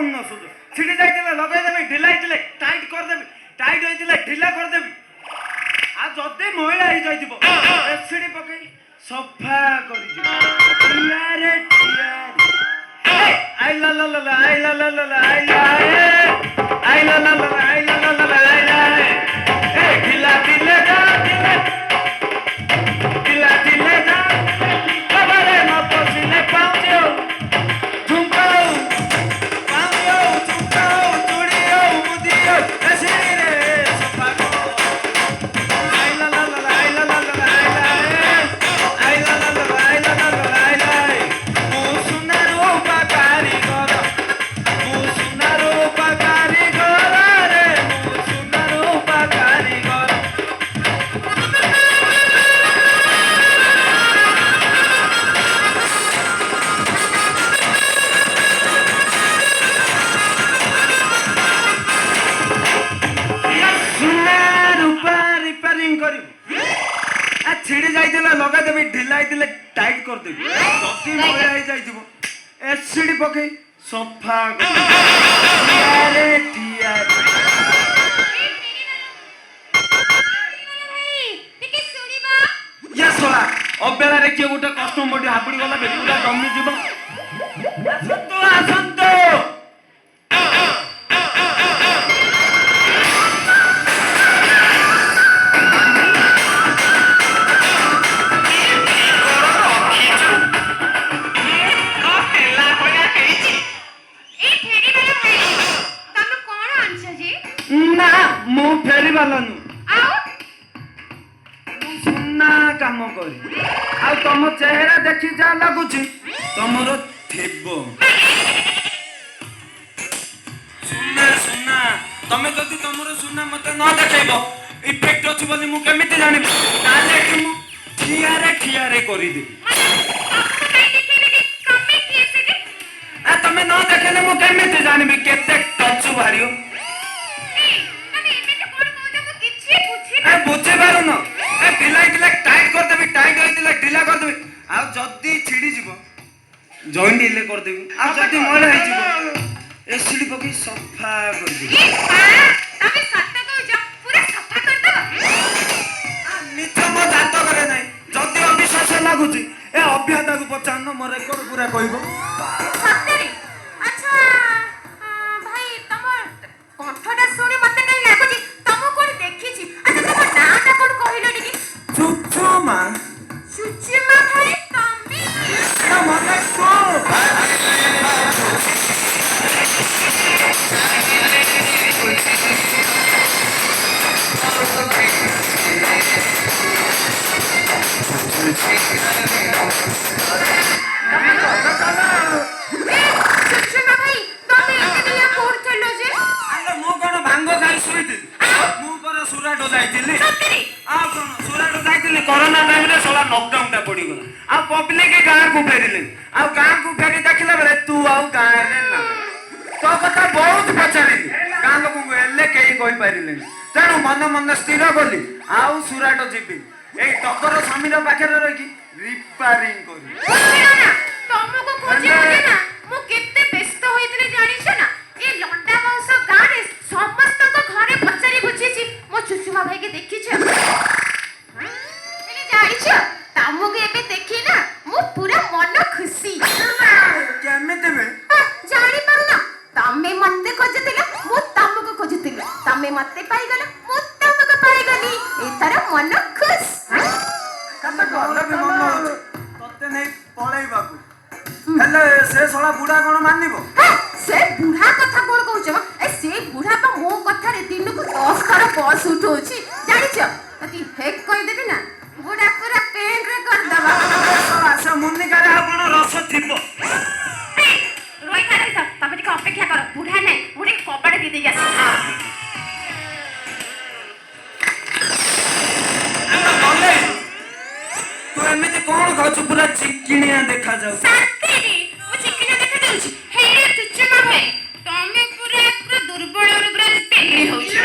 न सुध छिड़ी जाइतिले लगाई देबी ढिला आइतिले टाइट कर देबी टाइट होइतिले ढिला कर देबी आ जदे महिला ही जाइतिबो एसिडी पकई सफा करि दिबो यारे यारे आई ला ला ला आई ला ला ला आई ला आई ला ला ला आई ला ला ला आई ला ए ढिला दिले जा ढिला दिले जा कबरे न पसिले पाउजियो झुमकाओ पाउजियो झुमकाओ चूड़ियो मुदियो एसिडी रे सफा को आई ला ला ला आई ला ला ला आई ला आई ला ला ला आई ला ला ला आई ला मु सुनारो बाकारी घर मु सुनारो बाकारी घर रे मु सुनारो बाकारी घर रिपेयरिंग करिबो आ छिड़ी जाइतिले लगा देबी ढिला आइतिले टाइट कर देबी जति मोय आइ जाइतिबो एसिडी पकई सफा कर यारे टियारे टिके सुनिबा या सोला अबेला रे के गोटे कस्टमर हापड़ी गला बेकुला जम्मी जीव आसंतो आसंतो ना मु फेरी वालानु सुना काम करी आ तुम चेहरा देखी जा लगुची तुमरो थेबो सुना सुना तमे जदी तुमरो सुना मते न देखेबो इफेक्ट अछि बोली मु केमिति जानिबो ताले कि मु खियारे करी दे आ तमे न देखेले मु केमिति जानिबी केते टच भारियो बुझे पार न ढिला ढिला टाइट कर देबी टाइट होइतिले ढिला कर देबी आ जदी छिड़ी जीवो जॉइंट इले कर देबी आ जदी मोला होई जीवो एसिडी पकी सफा कर देबी तमे सत्ता को जा पूरा सफा कर दो आ मिछ मो जात करे नै जदी अविश्वास लागुची ए अभ्याता को पचान म रेकॉर्ड पूरा कहिबो सत्तरी अच्छा भाई तमर कंठटा सुनी मते कहीं लागुची तमो कोन देखि छी अच्छा तमर नाटा कोन कहिलो टिके चुचुमा सुचिमा भाई तम्बी ना मने को सुचिमा भाई तमे एतलिया कोन चलो जे आले मो कोन भांगो खाई सुइतिली मु पर सुराटो जाइतिली सत्तरी आ कोन सुराटो जाइतिली कोरोना टाइम रे सोला लॉकडाउन टा पड़ी गला आ पब्लिक गां को फेरिले आ गां को फेरि देखला बेले तू आ गां रे ना तो कथा बहुत पचारिली गां लोक को एले केई कोइ पारिले तेणु मन मन स्थिर करली आउ सुराटो जीबी ए टकर समीर पाखरे रही रिपेयरिंग करी तमको खोजे होले ना मु केते व्यस्त होइतले जानि छ ना ए लंडा वंश गां रे समस्त को घरे पचारी बुझी छी मो चुचुमा भाई के देखि छ एले जानि छ तमको एबे देखि ना मु पूरा मन खुशी केमिते बे जानि पारु ना तमे मते खोजतिले मु तमको खोजतिले तमे मते पाई गलो मु तमको पाई गली एतर मन खुश कते घर भी मन होछ तते नै पळै बाकू हेले से सोला बुढा कोन मानिबो से बुढ़ा कथा कोन कहू छ ए से बुढ़ा तो मो कथा रे दिन को 10 थर बस उठौछि जानि छ अति हेक कहि देबी ना बुढ़ा पूरा पेन रे कर दबा सोला से मुन्नी करे आपण रस थिबो रोई खा रही सब तमे टिके अपेक्षा कर बुढ़ा नै बुढ़े कपड़े दे दे आसी बोले तू एमिति कोन खाछु पूरा चिकिनिया देखा जाऊ सत्तेरी मु चिकिनिया देखा जाउछि हे रे चुचुमा भाई तमे पूरा दुर्बल रे पूरा पेली होछि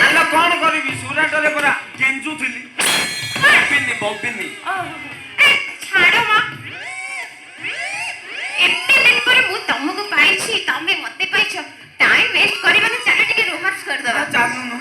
आला कोन करबी सुराटरे पूरा गेंजू थिली बबिनी छाड़ो मां एते ପରେ ମୁଁ ତମକୁ ପାଇଛି ତମେ ମତେ ପାଇଛ ଟାଇମ ୱେଷ୍ଟ କରିବାନି ଚାଲ ଟିକେ ରୋମାନ୍ସ କରିଦବା ଚାଲୁନୁ